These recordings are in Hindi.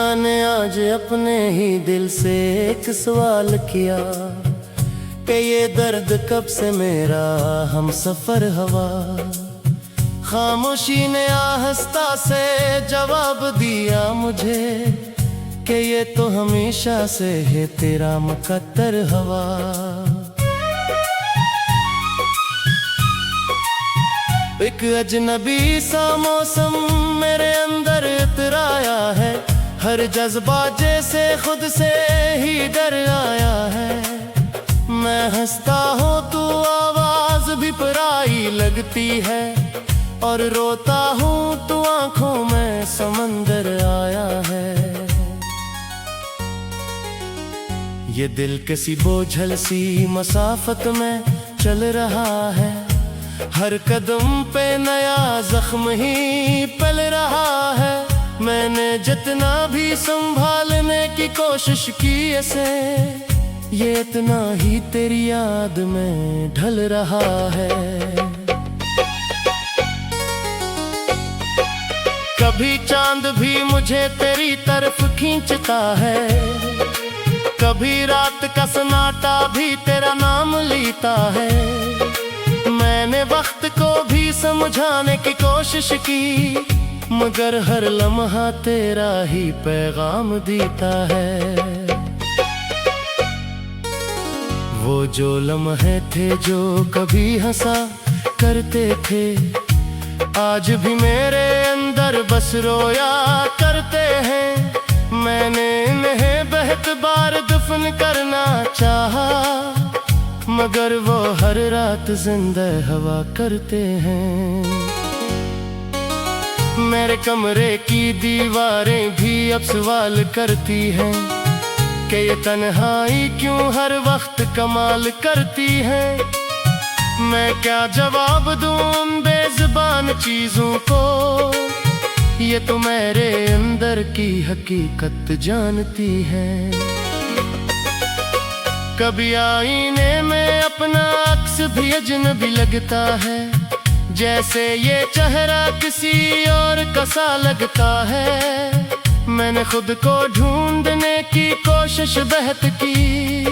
खुदा ने आज अपने ही दिल से एक सवाल किया कि ये दर्द कब से मेरा हम सफर हवा। खामोशी ने आहिस्ता से जवाब दिया मुझे कि ये तो हमेशा से है तेरा मुकद्दर हवा। एक अजनबी सा मौसम मेरे अंदर इतराया है, हर जज्बा जैसे खुद से ही डर आया है। मैं हंसता हूँ तू आवाज भी पराई लगती है, और रोता हूँ तू आंखों में समंदर आया है। ये दिल किसी बोझल सी मसाफत में चल रहा है, हर कदम पे नया जख्म ही पल रहा है। मैंने जितना भी संभालने की कोशिश की इसे, ये इतना ही तेरी याद में ढल रहा है। कभी चांद भी मुझे तेरी तरफ खींचता है, कभी रात का सन्नाटा भी तेरा नाम लेता है। मैंने वक्त को भी समझाने की कोशिश की, मगर हर लम्हा तेरा ही पैगाम देता है। वो जो लम्हे थे जो कभी हंसा करते थे, आज भी मेरे अंदर बस रोया करते हैं। मैंने इन्हें बेहद बार दफन करना चाहा, मगर वो हर रात जिंदा हवा करते हैं। मेरे कमरे की दीवारें भी अब सवाल करती हैं कि ये तन्हाई क्यों हर वक्त कमाल करती है। मैं क्या जवाब दूं उन बेज़ुबान चीजों को, ये तो मेरे अंदर की हकीकत जानती है। कभी आईने में अपना अक्स भी अजनबी लगता है, जैसे ये चेहरा किसी और का सा लगता है। मैंने खुद को ढूंढने की कोशिश बहुत की,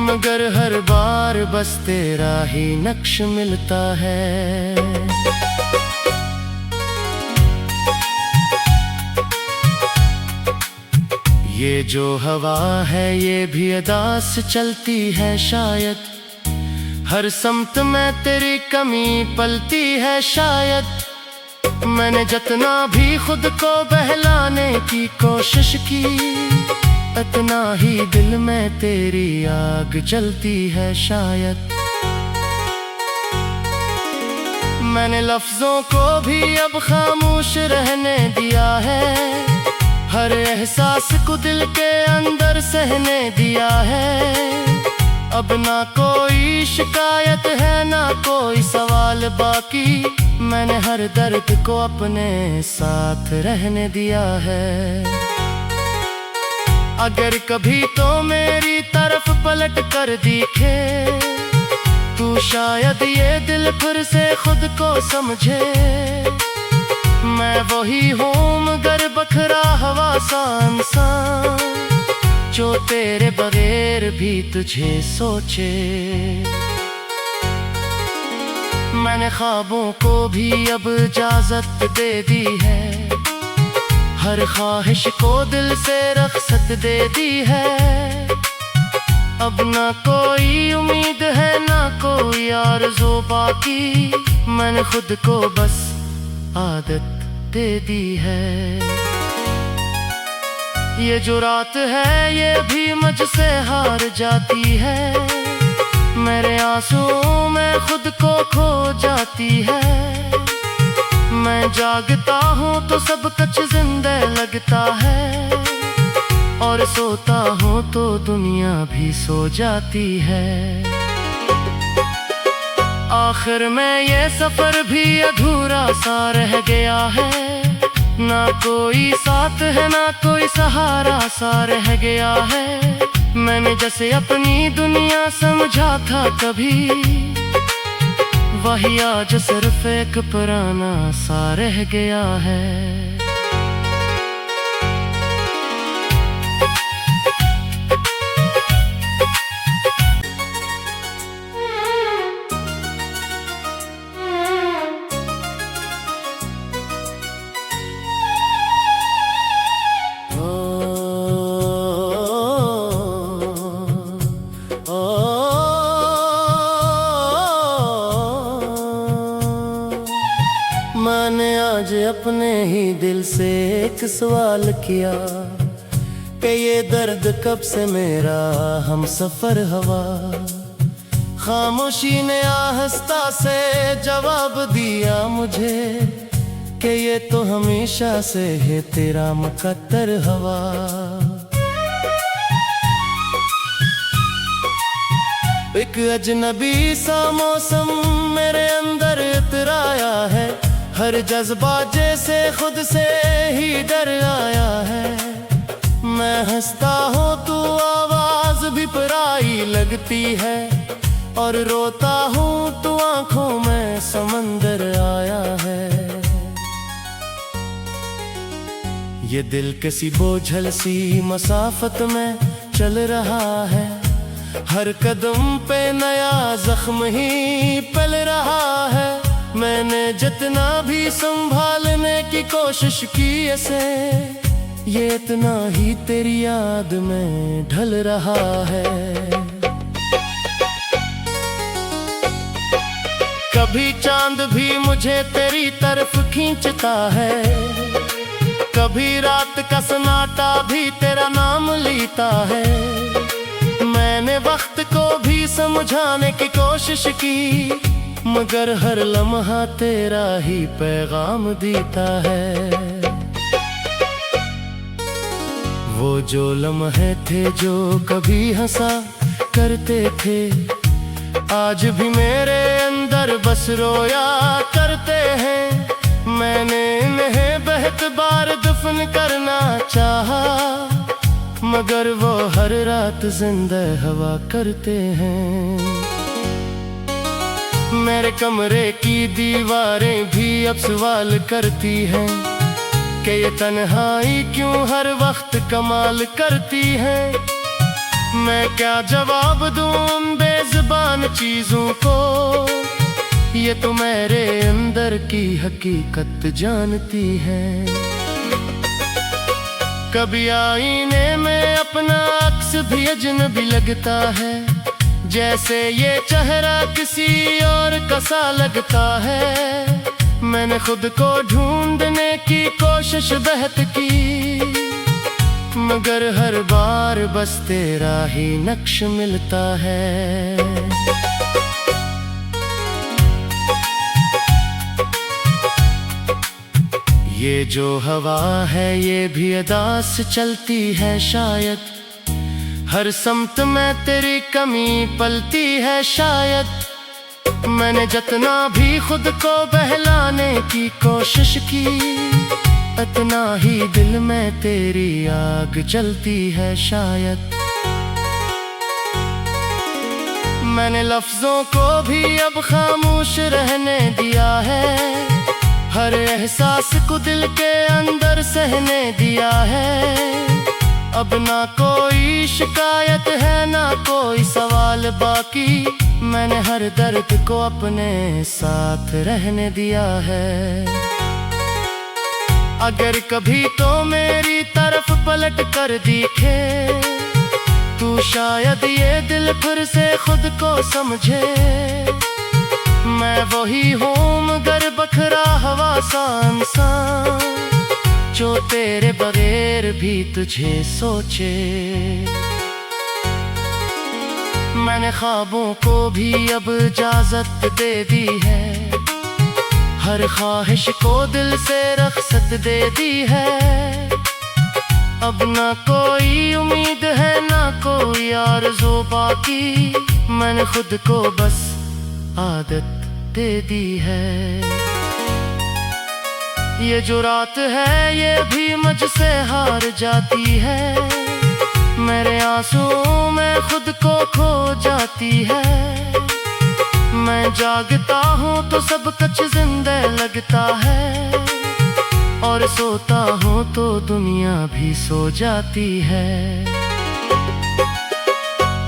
मगर हर बार बस तेरा ही नक्श मिलता है। ये जो हवा है ये भी अदा से चलती है शायद, हर समत में तेरी कमी पलती है शायद। मैंने जितना भी खुद को बहलाने की कोशिश की, इतना ही दिल में तेरी आग जलती है शायद। मैंने लफ्जों को भी अब खामोश रहने दिया है, हर एहसास को दिल के अंदर सहने दिया है। अब ना कोई शिकायत है ना कोई सवाल बाकी, मैंने हर दर्द को अपने साथ रहने दिया है। अगर कभी तो मेरी तरफ पलट कर दिखे, तू शायद ये दिल फिर से खुद को समझे। मैं वही हूँ मगर बखरा हवा सा इंसान, जो तेरे बगैर भी तुझे सोचे। मैंने ख्वाबों को भी अब इजाजत दे दी है, हर ख्वाहिश को दिल से रख्सत दे दी है। अब ना कोई उम्मीद है ना कोई आरज़ू बाकी, मैंने खुद को बस आदत दे दी है। ये जो रात है ये भी मुझसे हार जाती है, मेरे आंसुओं में खुद को खो जाती है। मैं जागता हूँ तो सब कुछ जिंदा लगता है, और सोता हूँ तो दुनिया भी सो जाती है। आखिर में ये सफर भी अधूरा सा रह गया है, ना कोई साथ है ना कोई सहारा सा रह गया है। मैंने जैसे अपनी दुनिया समझा था कभी, वही आज सिर्फ एक पुराना सा रह गया है। मैंने आज अपने ही दिल से एक सवाल किया कि ये दर्द कब से मेरा हम सफर हवा। खामोशी ने आहिस्ता से जवाब दिया मुझे कि ये तो हमेशा से है तेरा मुकद्दर हवा। एक अजनबी सा मौसम मेरे अंदर इतराया है, हर जज्बा जैसे खुद से ही डर आया है। मैं हंसता हूँ तो आवाज भी पराई लगती है, और रोता हूँ तो आंखों में समंदर आया है। ये दिल किसी बोझल सी मसाफत में चल रहा है, हर कदम पे नया जख्म ही पल रहा है। मैंने जितना भी संभालने की कोशिश की ऐसे, ये इतना ही तेरी याद में ढल रहा है। कभी चांद भी मुझे तेरी तरफ खींचता है, कभी रात का सन्नाटा भी तेरा नाम लेता है। मैंने वक्त को भी समझाने की कोशिश की, मगर हर लम्हा तेरा ही पैगाम देता है। वो जो लम्हे थे जो कभी हंसा करते थे, आज भी मेरे अंदर बस रोया करते हैं। मैंने इन्हें बहुत बार दफन करना चाहा, मगर वो हर रात जिंदा हवा करते हैं। मेरे कमरे की दीवारें भी अब सवाल करती हैं कि ये तन्हाई क्यों हर वक्त कमाल करती है। मैं क्या जवाब दूं उन बेज़ुबान चीजों को, ये तो मेरे अंदर की हकीकत जानती है। कभी आईने में अपना अक्स भी अजनबी लगता है, जैसे ये चेहरा किसी और का सा लगता है। मैंने खुद को ढूंढने की कोशिश बहुत की, मगर हर बार बस तेरा ही नक्श मिलता है। ये जो हवा है ये भी अदा से चलती है शायद, हर समत में तेरी कमी पलती है शायद। मैंने जितना भी खुद को बहलाने की कोशिश की, इतना ही दिल में तेरी आग जलती है शायद। मैंने लफ्जों को भी अब खामोश रहने दिया है, हर एहसास को दिल के अंदर सहने दिया है। अब ना कोई शिकायत है ना कोई सवाल बाकी, मैंने हर दर्द को अपने साथ रहने दिया है। अगर कभी तो मेरी तरफ पलट कर दिखे, तू शायद ये दिल फिर से खुद को समझे। मैं वही हूँ मगर बखरा हवा सा इंसान, जो तेरे बगैर भी तुझे सोचे। मैंने ख्वाबों को भी अब इजाजत दे दी है, हर ख्वाहिश को दिल से रख्सत दे दी है। अब ना कोई उम्मीद है ना कोई आरज़ू बाकी, मैंने खुद को बस आदत दे दी है। ये जो रात है ये भी मुझसे हार जाती है, मेरे आंसुओं में खुद को खो जाती है। मैं जागता हूँ तो सब कुछ जिंदा लगता है, और सोता हूँ तो दुनिया भी सो जाती है।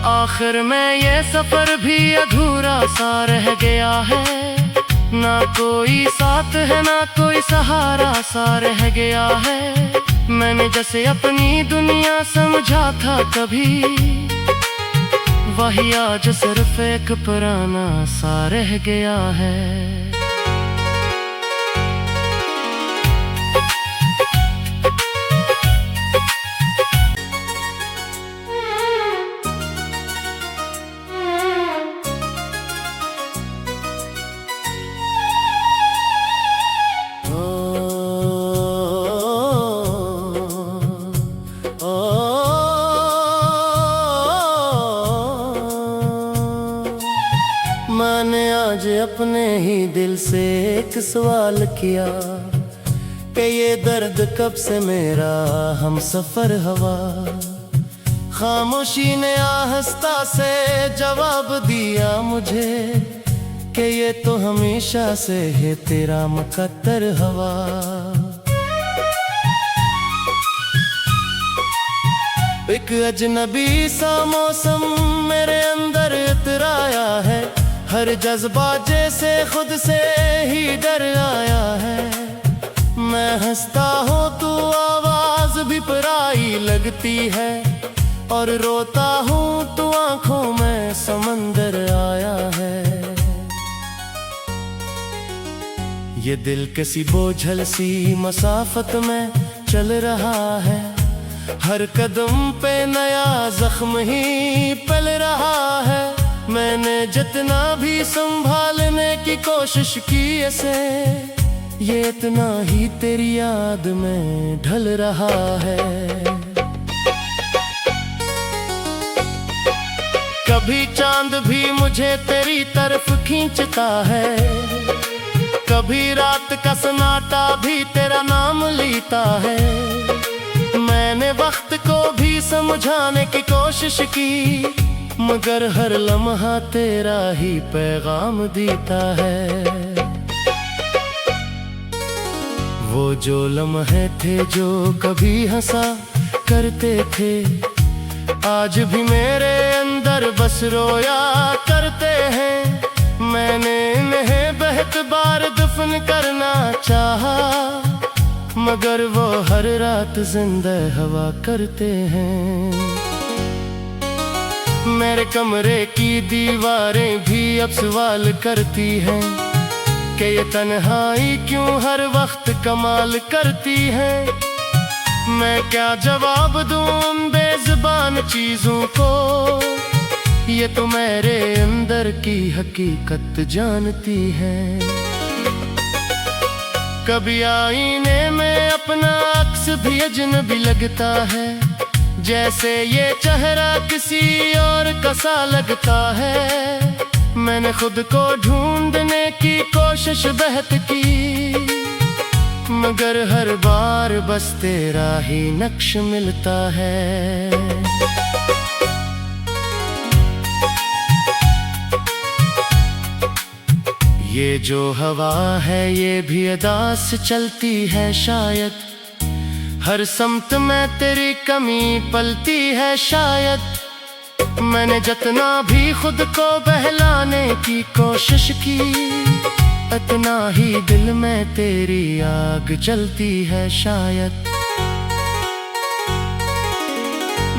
आखिर में ये सफर भी अधूरा सा रह गया है, ना कोई साथ है ना कोई सहारा सा रह गया है। मैंने जैसे अपनी दुनिया समझा था कभी, वही आज सिर्फ एक पुराना सा रह गया है। ही दिल से एक सवाल किया कि ये दर्द कब से मेरा हम सफर हवा। खामोशी ने आहिस्ता से जवाब दिया मुझे कि ये तो हमेशा से है तेरा मुकद्दर हवा। एक अजनबी सा मौसम मेरे अंदर इतराया है, हर जज्बा जैसे खुद से ही डर आया है। मैं हंसता हूँ तो आवाज भी पराई लगती है, और रोता हूँ तो आंखों में समंदर आया है। ये दिल किसी बोझल सी मसाफत में चल रहा है, हर कदम पे नया जख्म ही पल रहा है। मैंने जितना भी संभालने की कोशिश की इसे, ये इतना ही तेरी याद में ढल रहा है। कभी चांद भी मुझे तेरी तरफ खींचता है, कभी रात का सन्नाटा भी तेरा नाम लेता है। मैंने वक्त को भी समझाने की कोशिश की, मगर हर लम्हा तेरा ही पैगाम देता है। वो जो लम्हे थे जो कभी हंसा करते थे, आज भी मेरे अंदर बस रोया करते हैं। मैंने इन्हें बहुत बार दफन करना चाहा, मगर वो हर रात जिंदा हवा करते हैं। मेरे कमरे की दीवारें भी अब सवाल करती हैं कि ये तन्हाई क्यों हर वक्त कमाल करती है। मैं क्या जवाब दूं उन बेज़ुबान चीजों को, ये तो मेरे अंदर की हकीकत जानती है। कभी आईने में अपना अक्स भी अजनबी लगता है, जैसे ये चेहरा किसी और का सा लगता है। मैंने खुद को ढूंढने की कोशिश बहुत की, मगर हर बार बस तेरा ही नक्श मिलता है। ये जो हवा है ये भी अदा से चलती है शायद, हर समत में तेरी कमी पलती है शायद। मैंने जितना भी खुद को बहलाने की कोशिश की, इतना ही दिल में तेरी आग जलती है शायद।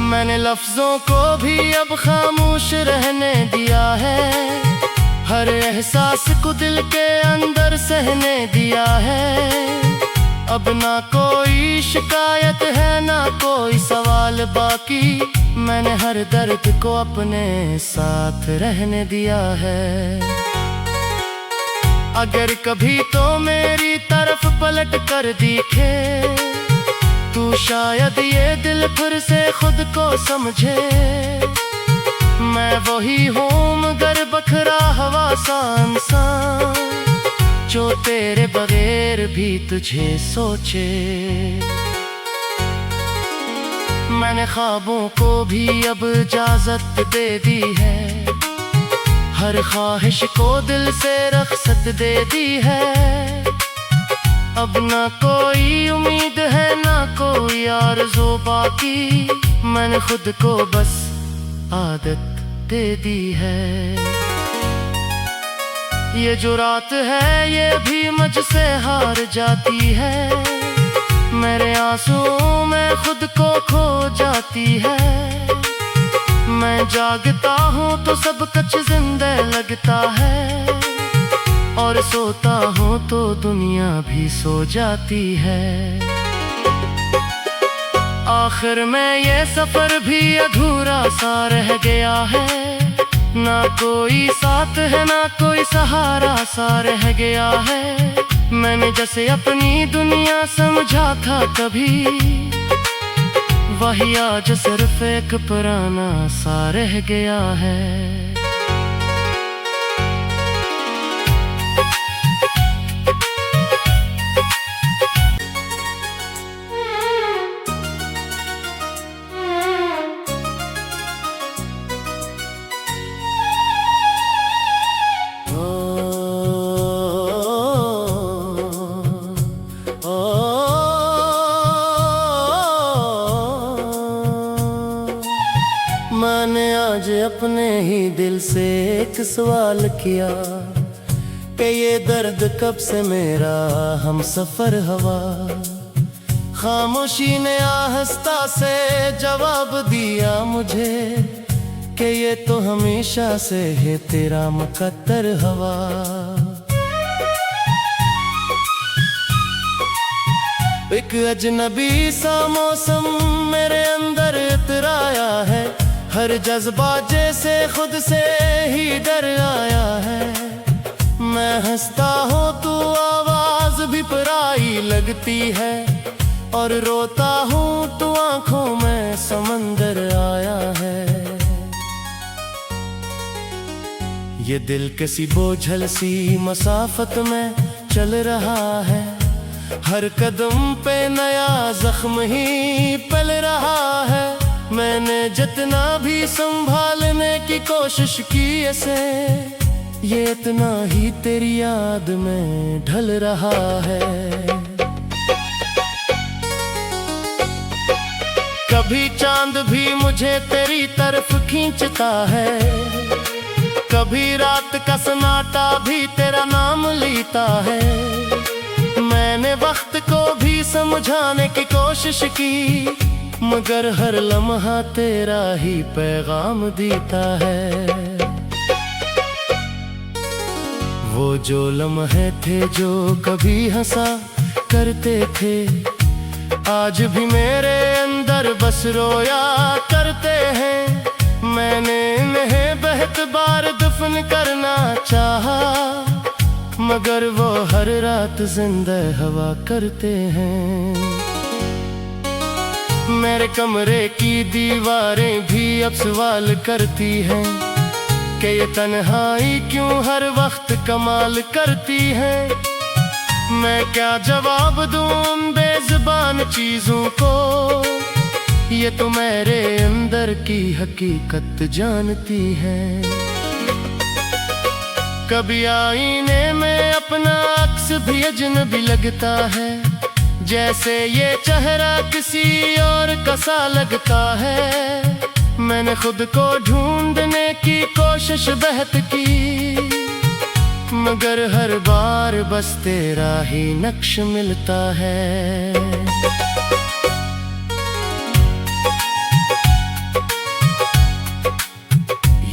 मैंने लफ्जों को भी अब खामोश रहने दिया है, हर एहसास को दिल के अंदर सहने दिया है। अब ना कोई शिकायत है ना कोई सवाल बाकी, मैंने हर दर्द को अपने साथ रहने दिया है। अगर कभी तो मेरी तरफ पलट कर दिखे, तू शायद ये दिल फिर से खुद को समझे। मैं वही हूँ मगर बखरा हवा सा इंसान, जो तेरे बगैर भी तुझे सोचे। मैंने ख्वाबों को भी अब इजाजत दे दी है, हर ख्वाहिश को दिल से रख्सत दे दी है। अब ना कोई उम्मीद है ना कोई आरज़ू बाकी, मैंने खुद को बस आदत दे दी है। ये जो रात है ये भी मुझसे हार जाती है, मेरे आंसुओं में खुद को खो जाती है। मैं जागता हूँ तो सब कुछ जिंदा लगता है, और सोता हूँ तो दुनिया भी सो जाती है। आखिर में ये सफर भी अधूरा सा रह गया है, ना कोई साथ है ना कोई सहारा सा रह गया है। मैंने जैसे अपनी दुनिया समझा था कभी, वही आज सिर्फ एक पुराना सा रह गया है। सवाल किया कि ये दर्द कब से मेरा हम सफर हवा। खामोशी ने आहिस्ता से जवाब दिया मुझे कि ये तो हमेशा से है तेरा मुकद्दर हवा। एक अजनबी सा मौसम मेरे अंदर इतराया है, हर जज्बा जैसे खुद से ही डर आया है। मैं हंसता हूँ तो आवाज भी पराई लगती है, और रोता हूँ तो आंखों में समंदर आया है। ये दिल किसी बोझल सी मसाफत में चल रहा है, हर कदम पे नया जख्म ही पल रहा है। मैंने जितना भी संभालने की कोशिश की इसे, ये इतना ही तेरी याद में ढल रहा है। कभी चांद भी मुझे तेरी तरफ खींचता है, कभी रात का सन्नाटा भी तेरा नाम लेता है। मैंने वक्त को भी समझाने की कोशिश की, मगर हर लम्हा तेरा ही पैगाम देता है। वो जो लम्हे थे जो कभी हंसा करते थे, आज भी मेरे अंदर बस रोया करते हैं। मैंने इन्हें बहुत बार दफन करना चाहा, मगर वो हर रात जिंदा हवा करते हैं। मेरे कमरे की दीवारें भी अब सवाल करती हैं कि ये तन्हाई क्यों हर वक्त कमाल करती है। मैं क्या जवाब दूं उन बेज़ुबान चीजों को, ये तो मेरे अंदर की हकीकत जानती है। कभी आईने में अपना अक्स भी अजनबी लगता है, जैसे ये चेहरा किसी और का सा लगता है। मैंने खुद को ढूंढने की कोशिश बहुत की, मगर हर बार बस तेरा ही नक्श मिलता है।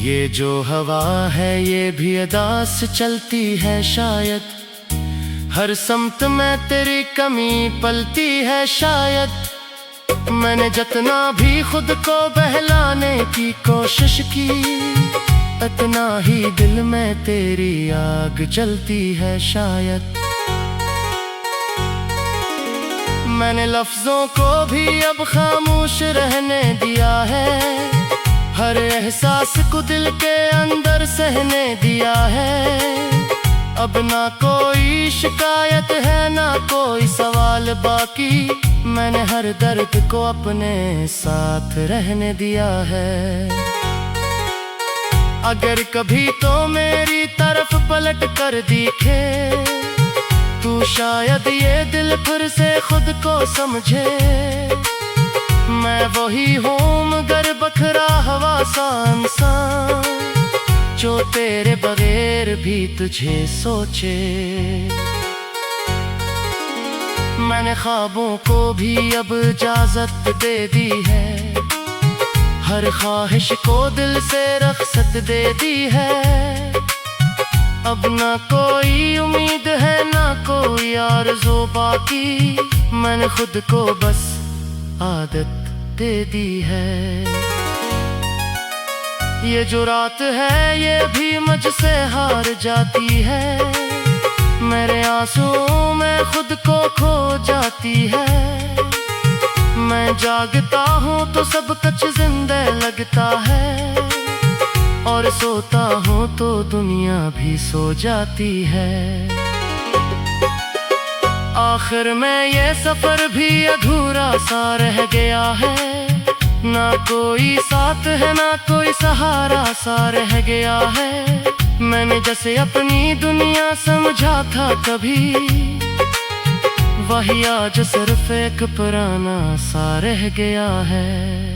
ये जो हवा है ये भी अदा से चलती है शायद, हर समत में तेरी कमी पलती है शायद। मैंने जितना भी खुद को बहलाने की कोशिश की, इतना ही दिल में तेरी आग जलती है शायद। मैंने लफ्जों को भी अब खामोश रहने दिया है, हर एहसास को दिल के अंदर सहने दिया है। अब ना कोई शिकायत है ना कोई सवाल बाकी, मैंने हर दर्द को अपने साथ रहने दिया है। अगर कभी तो मेरी तरफ पलट कर दिखे, तू शायद ये दिल फिर से खुद को समझे। मैं वही हूँ मगर बखरा हवा सा इंसान, जो तेरे बगैर भी तुझे सोचे। मैंने ख्वाबों को भी अब इजाजत दे दी है, हर ख्वाहिश को दिल से रख्सत दे दी है। अब ना कोई उम्मीद है ना कोई आरज़ू बाकी, मैंने खुद को बस आदत दे दी है। ये जो रात है ये भी मुझसे हार जाती है, मेरे आंसुओं में खुद को खो जाती है। मैं जागता हूँ तो सब कुछ जिंदा लगता है, और सोता हूँ तो दुनिया भी सो जाती है। आखिर में ये सफर भी अधूरा सा रह गया है, ना कोई साथ है ना कोई सहारा सा रह गया है। मैंने जैसे अपनी दुनिया समझा था कभी, वही आज सिर्फ एक पुराना सा रह गया है।